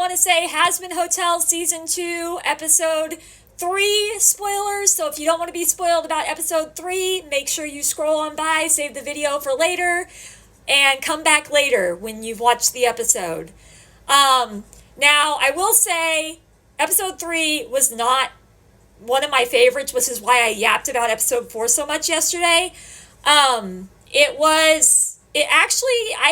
want to say Hazbin Hotel Season 2, Episode 3 spoilers. So if you don't want to be spoiled about Episode 3, make sure you scroll on by, save the video for later, and come back later when you've watched the episode. Now, I will say, Episode 3 was not one of my favorites, which is why I yapped about Episode 4 so much yesterday. I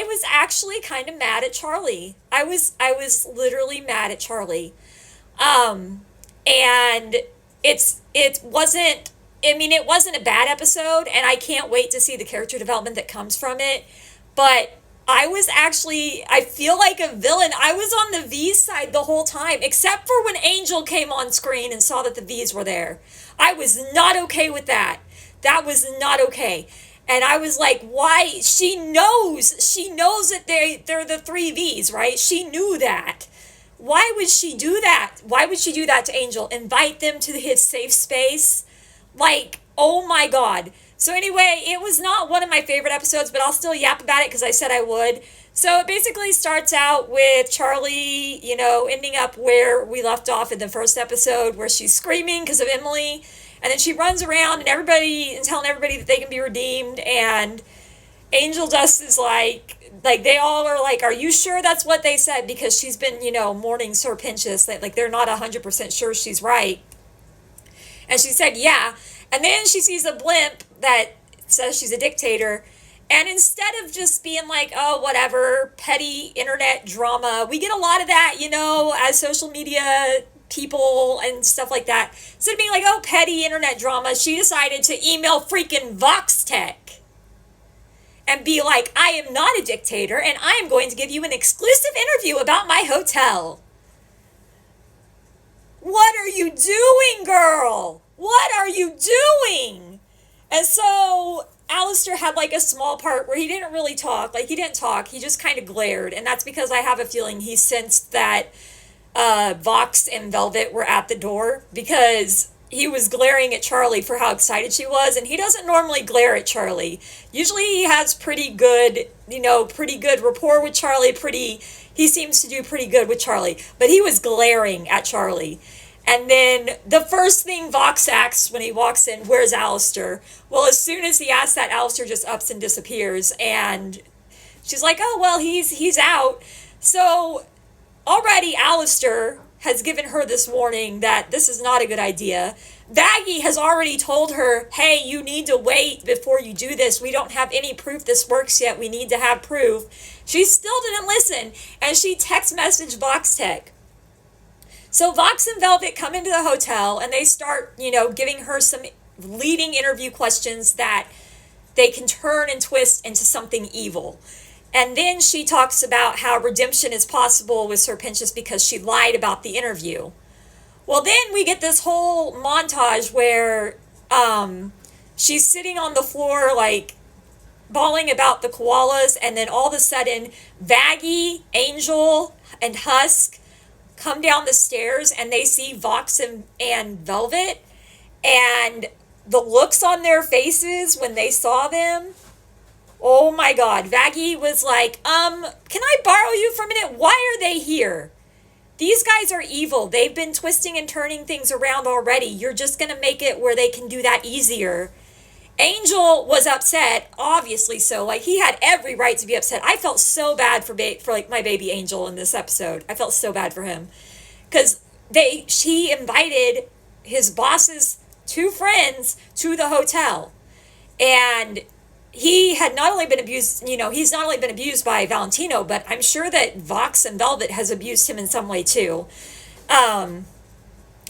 was actually kind of mad at Charlie. I was literally mad at Charlie. And it wasn't a bad episode, and I can't wait to see the character development that comes from it. But I feel like a villain. I was on the V's side the whole time, except for when Angel came on screen and saw that the V's were there. I was not okay with that. That was not okay. And I was like, why? She knows that they're the three V's, right? She knew that. Why would she do that? Why would she do that to Angel? Invite them to his safe space? Like, oh my God. So anyway, it was not one of my favorite episodes, but I'll still yap about it because I said I would. So it basically starts out with Charlie, ending up where we left off in the first episode, where she's screaming because of Emily. And then she runs around and telling everybody that they can be redeemed. And Angel Dust is like they all are like, are you sure that's what they said? Because she's been, mourning Sir Pinchas. Like they're not 100% sure she's right. And she said, yeah. And then she sees a blimp that says she's a dictator. And instead of just being like, oh, whatever, petty internet drama, we get a lot of that, as social media people and stuff like that. Instead of being like, oh, petty internet drama, she decided to email freaking VoxTech and be like, I am not a dictator, and I am going to give you an exclusive interview about my hotel. What are you doing, girl? What are you doing? And so Alistair had like a small part where he didn't really talk. Like, he didn't talk. He just kind of glared. And that's because I have a feeling he sensed that Vox and Velvet were at the door, because he was glaring at Charlie for how excited she was. And he doesn't normally glare at Charlie. Usually he has pretty good rapport with Charlie. He seems to do pretty good with Charlie. But he was glaring at Charlie. And then the first thing Vox asks when he walks in, where's Alistair? Well, as soon as he asks that, Alistair just ups and disappears. And she's like, oh, well, he's out. So already Alistair has given her this warning that this is not a good idea. Vaggie has already told her, hey, you need to wait before you do this. We don't have any proof this works yet. We need to have proof. She still didn't listen. And she text messaged VoxTech. So Vox and Velvet come into the hotel and they start, giving her some leading interview questions that they can turn and twist into something evil. And then she talks about how redemption is possible with Sir Pinchas because she lied about the interview. Well, then we get this whole montage where she's sitting on the floor, like, bawling about the koalas, and then all of a sudden, Vaggie, Angel, and Husk come down the stairs, and they see Vox and Velvet, and the looks on their faces when they saw them, oh my God. Vaggie was like, can I borrow you for a minute? Why are they here? These guys are evil. They've been twisting and turning things around already. You're just going to make it where they can do that easier. Angel was upset, obviously so. Like, he had every right to be upset. I felt so bad for my baby Angel in this episode. I felt so bad for him. Because she invited his boss's two friends to the hotel. And he had not only been abused, he's not only been abused by Valentino, but I'm sure that Vox and Velvet has abused him in some way too. And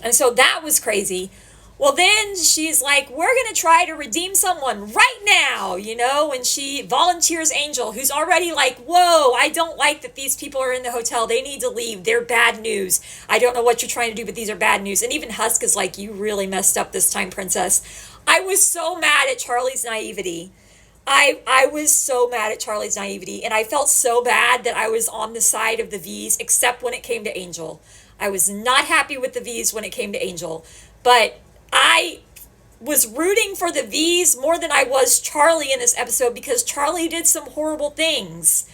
so that was crazy. Well, then she's like, we're going to try to redeem someone right now, and she volunteers Angel, who's already like, whoa, I don't like that these people are in the hotel. They need to leave. They're bad news. I don't know what you're trying to do, but these are bad news. And even Husk is like, you really messed up this time, princess. I was so mad at Charlie's naivety. I was so mad at Charlie's naivety, and I felt so bad that I was on the side of the V's, except when it came to Angel. I was not happy with the V's when it came to Angel, but I was rooting for the V's more than I was Charlie in this episode, because Charlie did some horrible things,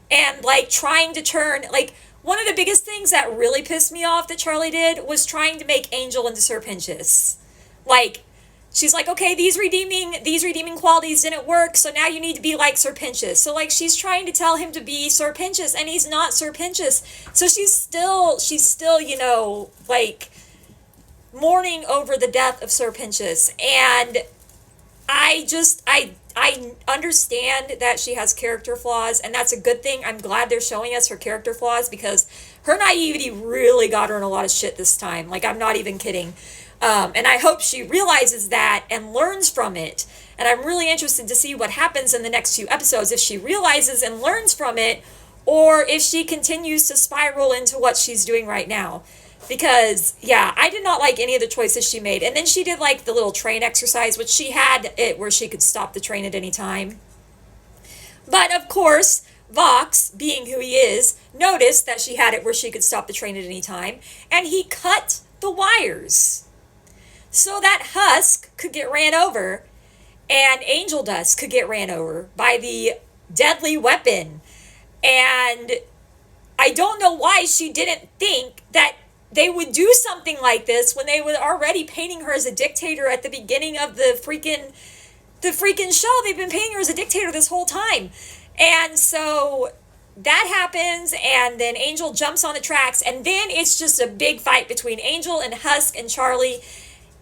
and like trying to turn, like, one of the biggest things that really pissed me off that Charlie did was trying to make Angel into Sir Pentious. Like, she's like, okay, these redeeming qualities didn't work, so now you need to be like Sir Pentious. So like she's trying to tell him to be Sir Pentious, and he's not Sir Pentious. So she's still, you know, like mourning over the death of Sir Pentious. And I understand that she has character flaws, and that's a good thing. I'm glad they're showing us her character flaws, because her naivety really got her in a lot of shit this time. Like, I'm not even kidding. And I hope she realizes that and learns from it. And I'm really interested to see what happens in the next few episodes, if she realizes and learns from it, or if she continues to spiral into what she's doing right now. Because, yeah, I did not like any of the choices she made. And then she did, like, the little train exercise, which she had it where she could stop the train at any time. But, of course, Vox, being who he is, noticed that she had it where she could stop the train at any time. And he cut the wires so that Husk could get ran over and Angel Dust could get ran over by the deadly weapon. And I don't know why she didn't think that they would do something like this when they were already painting her as a dictator at the beginning of the freaking show. They've been painting her as a dictator this whole time. And so that happens, and then Angel jumps on the tracks, and then it's just a big fight between Angel and Husk and Charlie.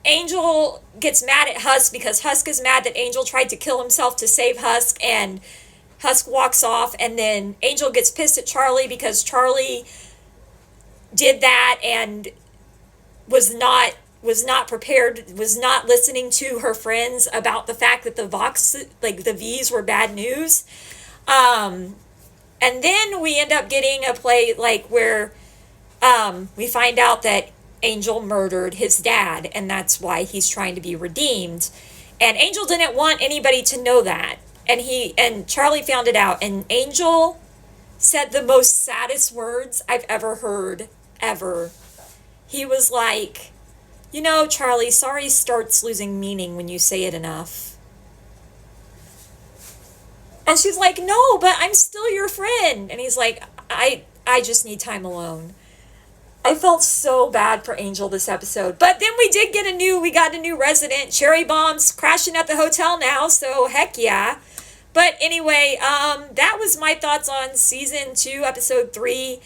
Angel gets mad at Husk because Husk is mad that Angel tried to kill himself to save Husk, and Husk walks off. And then Angel gets pissed at Charlie because Charlie did that and was not prepared, was not listening to her friends about the fact that the Vox, like the V's, were bad news. And then we end up getting a play like where we find out that Angel murdered his dad, and that's why he's trying to be redeemed. And Angel didn't want anybody to know that. And Charlie found it out, and Angel said the most saddest words I've ever heard, ever. He was like, you know, Charlie, sorry starts losing meaning when you say it enough. And she's like, no, but I'm still your friend. And he's like, I just need time alone. I felt so bad for Angel this episode. But then we got a new resident. Cherry Bomb's crashing at the hotel now, so heck yeah. But anyway, that was my thoughts on Season 2, Episode 3.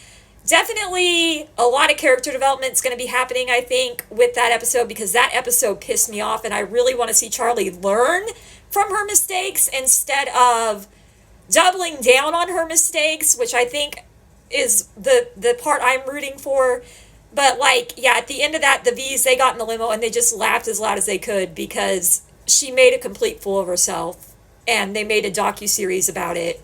Definitely a lot of character development is going to be happening, I think, with that episode, because that episode pissed me off, and I really want to see Charlie learn from her mistakes instead of doubling down on her mistakes, which I think is the part I'm rooting for. But, like, yeah, at the end of that, the V's, they got in the limo, and they just laughed as loud as they could because she made a complete fool of herself, and they made a docuseries about it.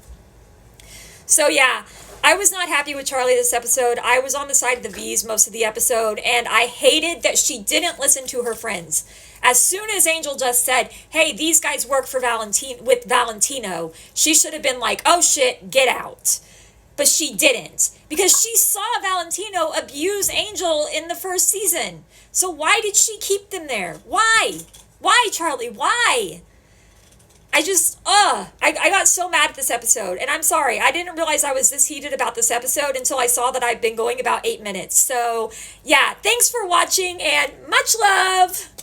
So, yeah, I was not happy with Charlie this episode. I was on the side of the V's most of the episode, and I hated that she didn't listen to her friends. As soon as Angel just said, hey, these guys work for Valentino, she should have been like, oh shit, get out. But she didn't, because she saw Valentino abuse Angel in the first season. So why did she keep them there? Why? Why, Charlie? Why? I got so mad at this episode, and I'm sorry, I didn't realize I was this heated about this episode until I saw that I've been going about 8 minutes. So, yeah, thanks for watching, and much love!